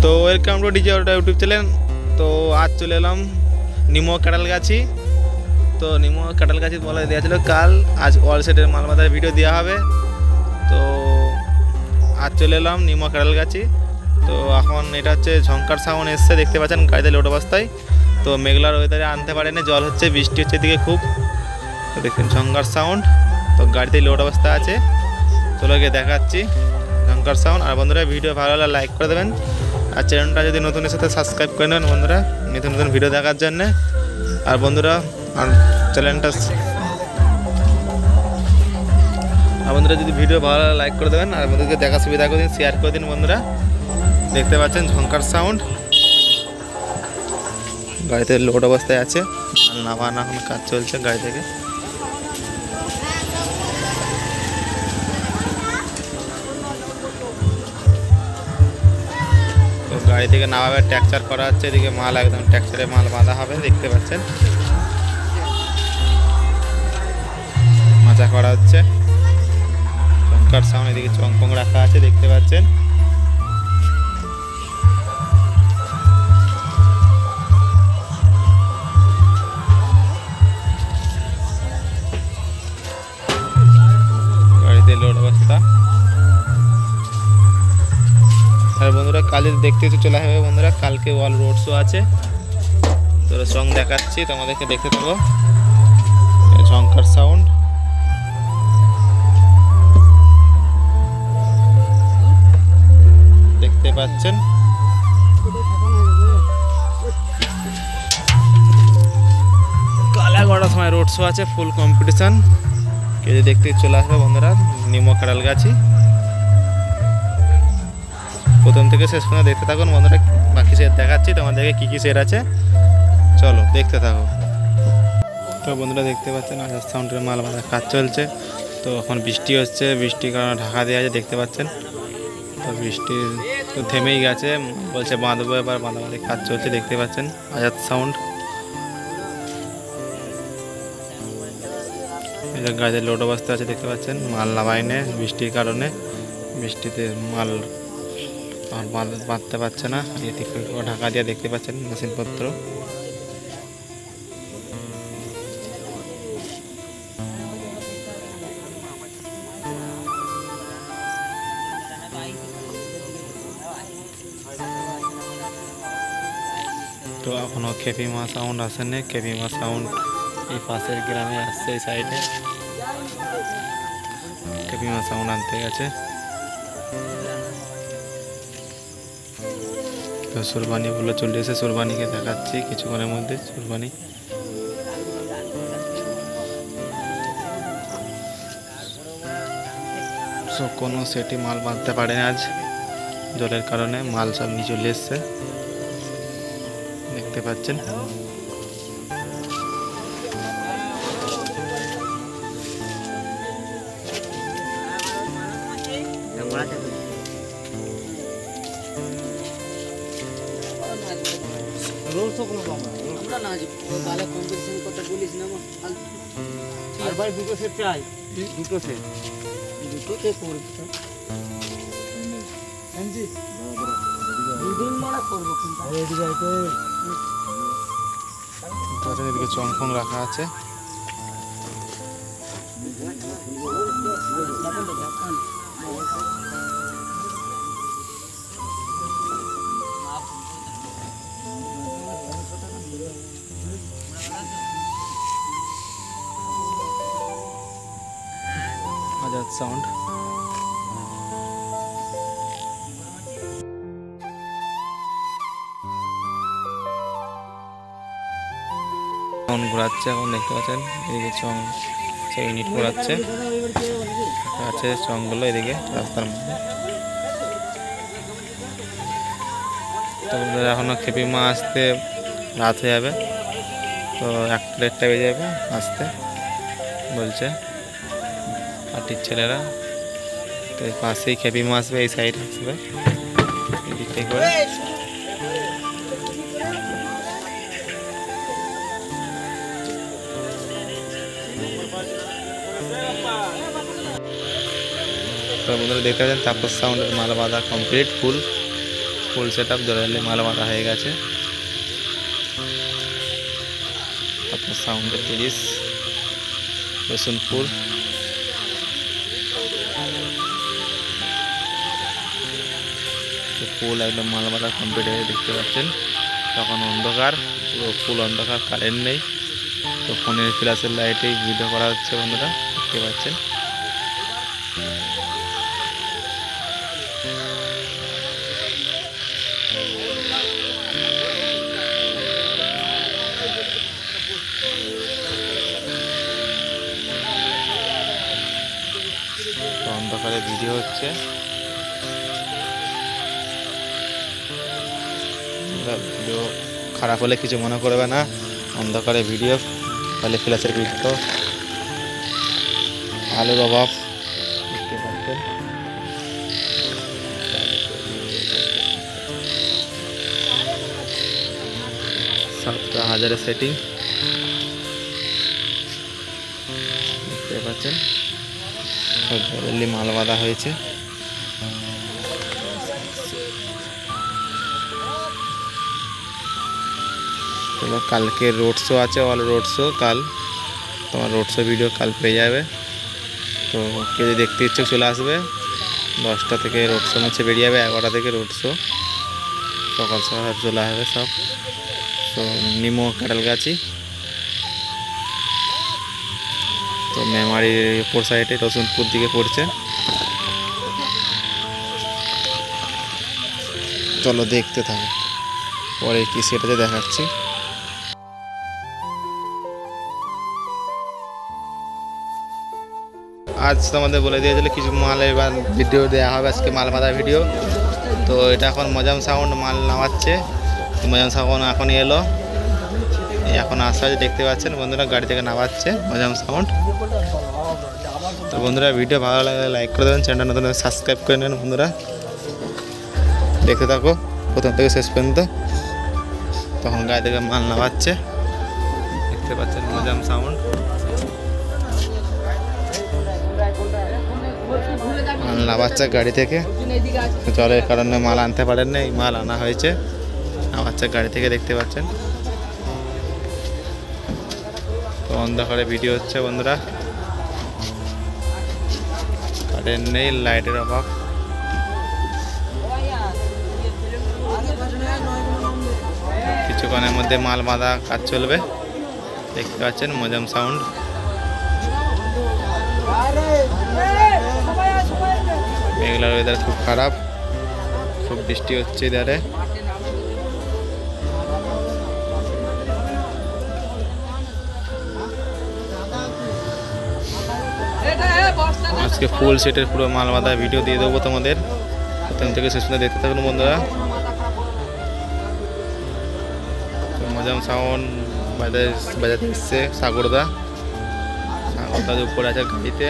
তো welcome to DJ auto YouTube channel. তো আজ চলে এলাম নিমো কাঁঠালগাছি। তো নিমো কাঁঠালগাছি বলা দেওয়া ছিল কাল, আজ অল সেটের মাল মাথায় ভিডিও দেওয়া হবে। তো আজ চলে এলাম নিমো কাঁঠালগাছি। তো এখন এটা হচ্ছে ঝঙ্কার সাউন্ড এসছে, দেখতে পাচ্ছেন গাড়িতে লোড অবস্থায়। তো মেঘলার ওয়েদারে আনতে পারেনি, জল হচ্ছে, বৃষ্টি হচ্ছে এদিকে খুব। তো দেখছেন ঝঙ্কার সাউন্ড, তো গাড়িতে লোড অবস্থা আছে। চলো গিয়ে দেখাচ্ছি ঝঙ্কার সাউন্ড। আর বন্ধুরা ভিডিও ভালো লাগলে লাইক করে দেবেন, আর চ্যানেলটা যদি নতুনের সাথে সাবস্ক্রাইব করে নেবেন বন্ধুরা, নতুন নতুন ভিডিও দেখার জন্যে। আর বন্ধুরা চ্যানেলটা যদি ভিডিও ভালো লাগলে লাইক করে দেবেন, আর বন্ধুদেরকে দেখার সুবিধা করে দিন, শেয়ার করে দিন বন্ধুরা। দেখতে পাচ্ছেন ঝঙ্কার সাউন্ড, গাড়িতে লোড অবস্থায় আছে, নামানো এখন কাজ চলছে গাড়ি থেকে। তো গাড়ি থেকে নামাবে, ট্যাকচার করা হচ্ছে, এদিকে মাল একদম ট্যাকচারে মাল বাঁধা হবে, দেখতে পাচ্ছেন মাচা করা হচ্ছে। ঝঙ্কার সাউন্ড, এদিকে চংপং রাখা আছে, দেখতে পাচ্ছেন। গাড়িতে লোড অবস্থা। আর বন্ধুরা কাল যদি দেখতে চলে আসবে বন্ধুরা, কালকে ওয়াল রোড শো আছে। তো সং দেখাচ্ছি তোমাদেরকে, দেখতে থাকো। ঝঙ্কার সাউন্ড, দেখতে পাচ্ছেন। কাল 11টার সময় রোড শো আছে, ফুল কম্পিটিশন। কেউ যদি দেখতে চলে আসবে বন্ধুরা নিমো কাঁঠালগাছি। প্রথম থেকে শেষ পর্যন্ত দেখতে থাকুন বন্ধুরা, বাকি সেট দেখাচ্ছি তোমাদেরকে কী কী সেট আছে, চলো দেখতে থাকো। তো বন্ধুরা দেখতে পাচ্ছেন আজাদ সাউন্ডের মাল বাঁধার কাজ চলছে। তো এখন বৃষ্টি হচ্ছে, বৃষ্টির কারণে ঢাকা দেওয়া আছে, দেখতে পাচ্ছেন। তো বৃষ্টি তো থেমেই গেছে, বলছে বাঁধবো, এবার বাঁধাবাঁধি কাজ চলছে, দেখতে পাচ্ছেন আজাদ সাউন্ড। এই যে গাড়িতে লোড অবস্থা আছে, দেখতে পাচ্ছেন, মাল নামাইনে বৃষ্টির কারণে। বৃষ্টিতে মাল আর বাঁধতে পারছে না, এদিকে ঢাকা দিয়ে দেখতে পাচ্ছেন মেশিনপত্র। তো এখনো খেপিমা সাউন্ড আসেনি, খেপিমা সাউন্ড এই পাশের গ্রামে আসছে, এই সাইডে খেপিমা সাউন্ড আনতে গেছে। তো সুরবানি বলে চলে এসে, সুরবানিকে দেখাচ্ছি কিছুক্ষণের মধ্যে। সুরবানি কোনো সেটি মাল বাঁধতে পারে না আজ, জলের কারণে মাল সব নিয়ে চলে এসছে, দেখতে পাচ্ছেন। আর ভাই দুটো সেট চাই, দুটো সেট, দুটো সেট করব এনজি দুদিন মানে করব, কিন্তু রেডি যাইতে। তাছাড়া এদিকে চংফং রাখা আছে। আজাদ সাউন্ড, ঘোরাচ্ছে এখন, দেখতে পাচ্ছেন। এদিকে চং ইউনিট ঘোরাচ্ছে আছে, চংগুলো এদিকে রাস্তার মধ্যে। তো এখনো খেপিমা আসতে রাত হয়ে যাবে, তো 1-1টা বেজে যাবে আসতে বলছে পার্টির ছেলেরা। তো পাশেই খেপিমা আসবে, এই সাইডে আসবে, এই দিকটাই করে। তো বন্ধুরা দেখতে পাচ্ছেন তাপস সাউন্ডের মাল বাঁধা complete full. Full set up জোরালি মাল বাঁধা হয়ে গেছে। আপনার সাউন্ড 30 রসুনপুর। তো ফুল একদম মাল বাঁধা কমপ্লিট হয়ে দেখতে পাচ্ছেন। তখন অন্ধকার, পুরো ফুল অন্ধকার, কারেন্ট নেই। তো ফোনের ফ্ল্যাশের লাইটেই ভিডিও করা হচ্ছে বন্ধুরা, দেখতে পাচ্ছেন। তো অন্ধকারে ভিডিও হচ্ছে। ভিডিও খারাপ হলে কিছু মনে করবে না, অন্ধকারে ভিডিও, তাহলে ফ্ল্যাশের ভিডিও আলোর অভাব দেখতে পাচ্ছেন। সাতটা হাজারের সেটিং দেখতে পাচ্ছেন। জরুরি মাল বাঁধা হয়েছে। চলো, কালকে রোড শো আছে, অল রোড শো কাল। তোমার রোড শো ভিডিও কাল পেয়ে যাবে। তো কেউ যদি দেখতে ইচ্ছুক চলে আসবে। 10টা থেকে রোড শো হচ্ছে বেরিয়ে যাবে, 11টা থেকে রোড শো, সকাল সকাল চলে আসবে সব। তো নিমো কাঁঠালগাছি, তো মেমারির উপর সাইডে রসুনপুর দিকে পড়ছে। চলো দেখতে থাকো, পরে কি সেটাতে দেখাচ্ছি। আজ তোমাদের বলে দিয়েছিল কিছু মালের ভিডিও দেওয়া হবে, আজকে মাল বাঁধার ভিডিও। তো এটা এখন মজাম সাউন্ড মাল নামাচ্ছে। মজাম সাউন্ড এখন এলো, এখন আসা দেখতে পাচ্ছেন বন্ধুরা, গাড়ি থেকে নামাচ্ছে মজাম সাউন্ড। তো বন্ধুরা, ভিডিও ভালো লাগলে লাইক করে দেবেন, চ্যানেলটা নতুন সাবস্ক্রাইব করে নেবেন বন্ধুরা। দেখতে থাকো প্রথম থেকে শেষ পর্যন্ত। তখন গাড়ি থেকে মাল নামাচ্ছে, দেখতে পাচ্ছেন মজাম সাউন্ড। মাল নামাচ্ছে গাড়ি থেকে, জলের কারণে মাল আনতে পারেন না, এই মাল আনা হয়েছে নামাচ্ছে গাড়ি থেকে, দেখতে পাচ্ছেন। তো অন্ধকারে ভিডিও হচ্ছে বন্ধুরা, কারেন্ট নেই, লাইটের অভাব। কিছুক্ষণের মধ্যে মাল বাঁধা কাজ চলবে, দেখতে পাচ্ছেন মজাম সাউন্ড। মেঘলার ওয়েদার খুব খারাপ, খুব বৃষ্টি হচ্ছে এধারে। আজকে ফুল সেটের পুরো মাল বাঁধা ভিডিও দিয়ে দেবো তোমাদের, প্রথম থেকে শেষ পর্যন্ত দেখতে থাকুন বন্ধুরা। মজাম সাউন্ড বাজাতে এসছে সাগরদা উপরে আছে গাড়িতে।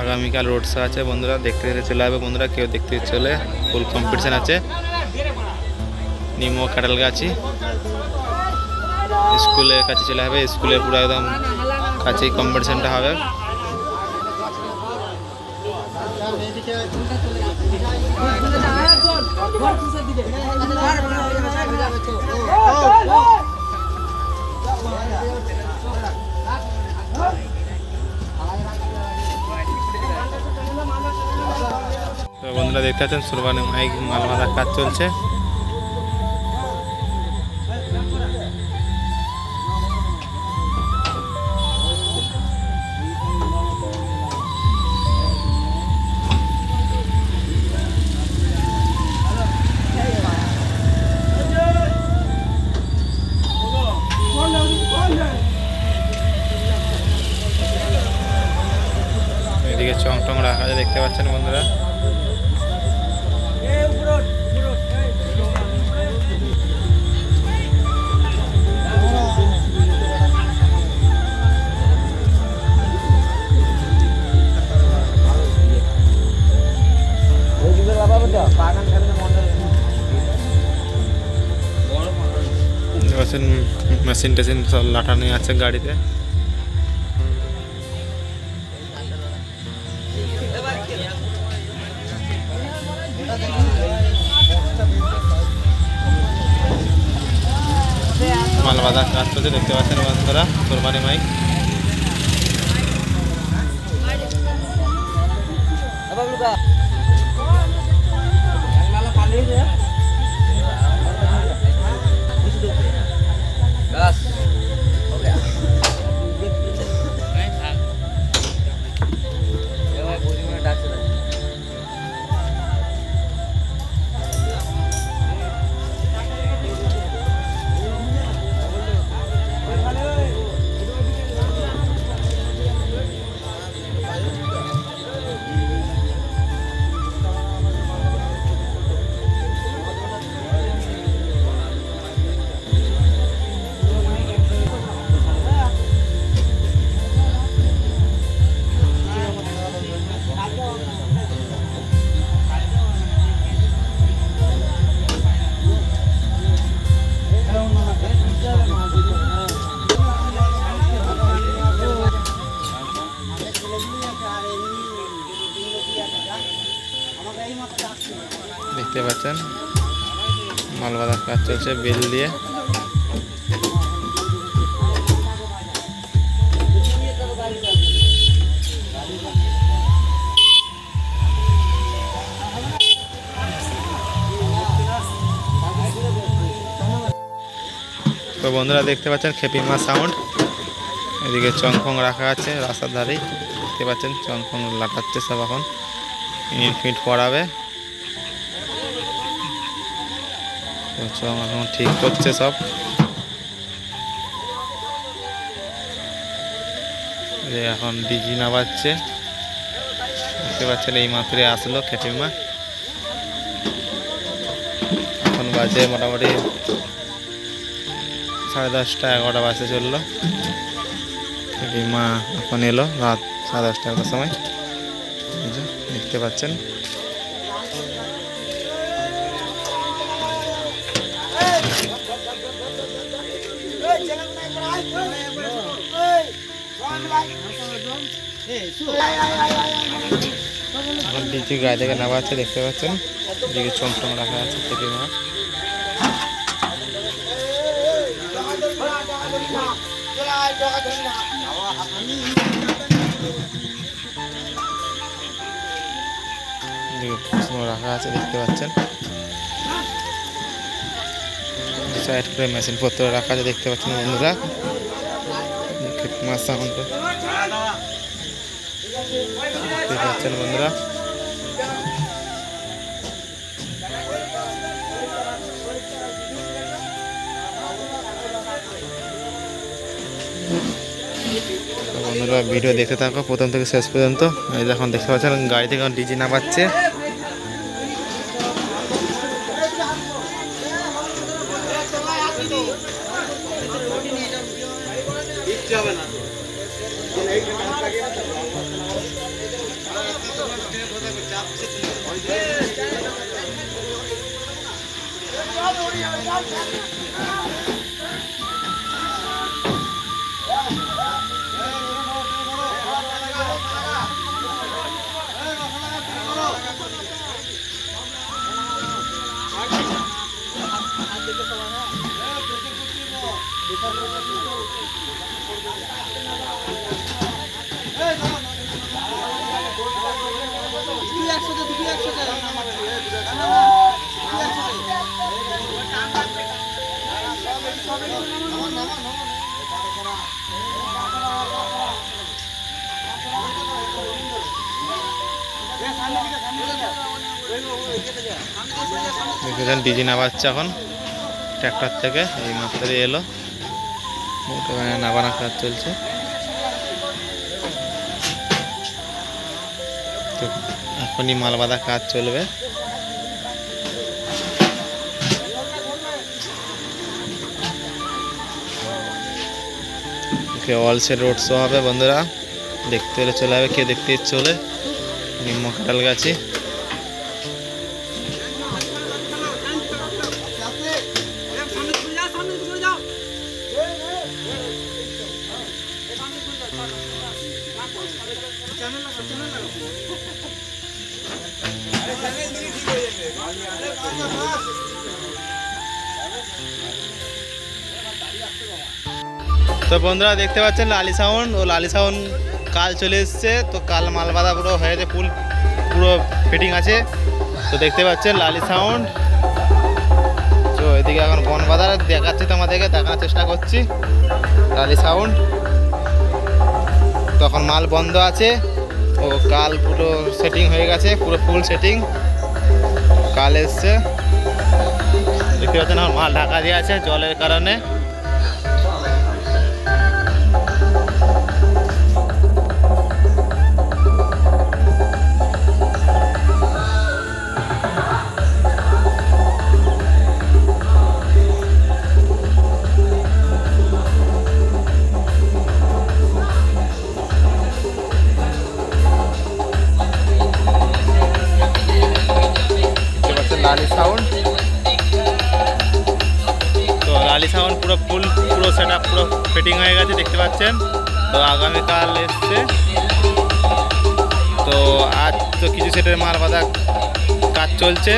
আগামীকাল রোড শো আছে বন্ধুরা, দেখতে চলে যাবে বন্ধুরা, কেউ দেখতে চলে। ফুল কম্পিটিশন আছে নিমো কাঁঠালগাছি স্কুলের কাছে চলে যাবে, স্কুলের পুরো একদম কাছেই কম্পিটিশনটা হবে। তো বন্ধুরা দেখতে পাচ্ছেন সুরবানি মাইক মাল বাঁধার কাজ চলছে। এদিকে চং টং রাখা আছে, দেখতে পাচ্ছেন বন্ধুরা। পাচ্ছেন মেশিন টেশিন সব লাঠা নিয়ে আছে গাড়িতে। মাল বাঁধার কাজ চলছে দেখতে পাচ্ছেন বন্ধুরা, কোরবানি মাইক। দেখতে পাচ্ছেন মাল বাঁধার কাজ চলছে বেল দিয়ে। তো বন্ধুরা দেখতে পাচ্ছেন খেপি মাছ সাউন্ড, এদিকে চংফং রাখা আছে রাস্তার ধারেই। দেখতে পাচ্ছেন চংফং লাটাচ্ছে সব, এখন ইট ফিট পড়াবে। তো চং এখন ঠিক করছে সব। এখন ডিজি নামাচ্ছে, দেখতে পাচ্ছেন এই মাত্রই আসলো খেপি মা। এখন বাজে মোটামুটি 10:30 11টা বাজতে চললো। খেপি মা এখন এলো রাত 10:30 11টার সময়, দেখতে পাচ্ছেন। এখন ডিজি গায়ে থেকে নামাচ্ছে, দেখতে পাচ্ছেন। এদিকে চমচম রাখা আছে খেপি মা। রাখা আছে দেখতে পাচ্ছেন। সাইড করে মেশিন পত্র রাখা আছে দেখতে পাচ্ছেন বন্ধুরা। খেপি মাছ সাউন্ড দেখতে পাচ্ছেন বন্ধুরা। বন্ধুরা ভিডিও দেখতে থাকো প্রথম থেকে শেষ পর্যন্ত। এই এখন দেখতে পাচ্ছেন গাড়ি থেকে ডিজি নামাচ্ছে। দেখেছেন ডিজি নামাচ্ছে এখন ট্র্যাক্টর থেকে, এই মাত্র এলো। নামানোর কাজ চলছে। তো এখনই মাল বাঁধা কাজ চলবে। অল সেট রোড শো হবে বন্ধুরা, দেখতে হলে চলে যাবে। কে দেখতে ইচ্ছে হলে নিম্ন কাঁঠাল গাছি। তো বন্ধুরা দেখতে পাচ্ছেন লালি সাউন্ড, ও লালি সাউন্ড কাল চলে এসছে। তো কাল মাল বাঁধা পুরো হয়েছে, পুরো ফিটিং আছে। তো দেখতে পাচ্ছেন লালি সাউন্ড। তো এদিকে এখন বন বাঁধা দেখাচ্ছি, তোমাদেরকে দেখানোর চেষ্টা করছি। লালি সাউন্ড তখন মাল বন্ধ আছে, ও কাল পুরো সেটিং হয়ে গেছে, পুরো ফুল সেটিং কাল এসছে। দেখতে পাচ্ছেন আমার মাল ঢাকা দিয়ে আছে জলের কারণে। লালি সাউন্ড, তো লালি সাউন্ড পুরো পুরো সেট আপ পুরো ফিটিং হয়ে গেছে দেখতে পাচ্ছেন। তো আগামীকাল এসছে। তো আজ তো কিছু সেটের মাল বাঁধা কাজ চলছে,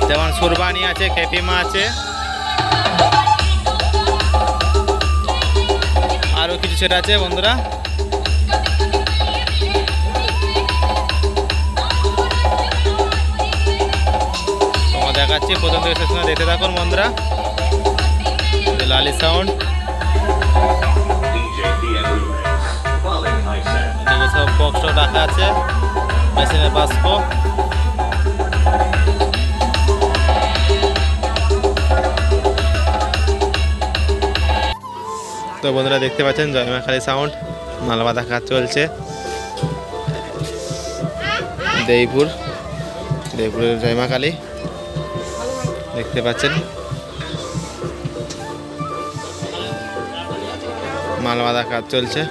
যেমন সুরবানি আছে, কেটিমা আছে, আরও কিছু সেট আছে বন্ধুরা। দেখাচ্ছি, প্রথম থেকে শেষ পর্যন্ত দেখতে থাকুন বন্ধুরা। লালি সাউন্ড এদিকে সব বক্স রাখা আছে, মেশিনের বাষ্প। তো বন্ধুরা দেখতে পাচ্ছেন জয়মাখালি সাউন্ড মাল বাঁধা কাজ চলছে দেইপুরের জয়মাখালি দেখতে পাচ্ছেন। মাল বাঁধা কাজ চলছে।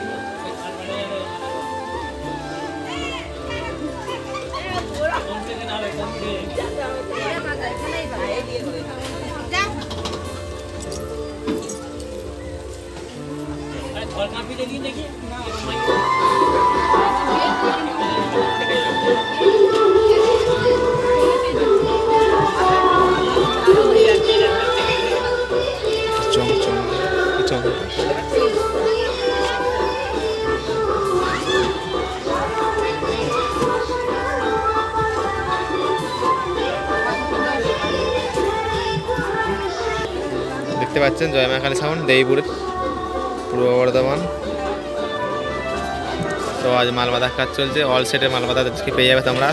দেখতে পাচ্ছেন জয়মাখালি সাউন্ড দেইপুর পূর্ব বর্ধমান। তো আজ মাল বাঁধার কাজ চলছে, অল সেটের মাল বাঁধা পেয়ে যাবে তোমরা।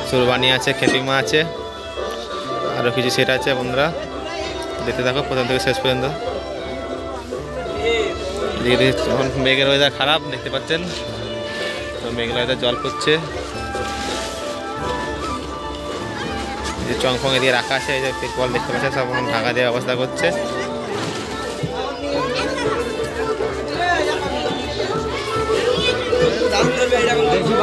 সুরবানি আছে, খেপিমা আছে, আরও কিছু সেট আছে বন্ধুরা। দেখতে থাকো প্রথম থেকে শেষ পর্যন্ত। মেঘের ওয়েদার খারাপ দেখতে পাচ্ছেন, তো মেঘের ওয়েদার জল পড়ছে। যে চংফং দিয়ে রাখা আছে, এই যে তিরপল দেখতে পাচ্ছেন, সব ঢাকা দিয়ে ব্যবস্থা করছে। বেশি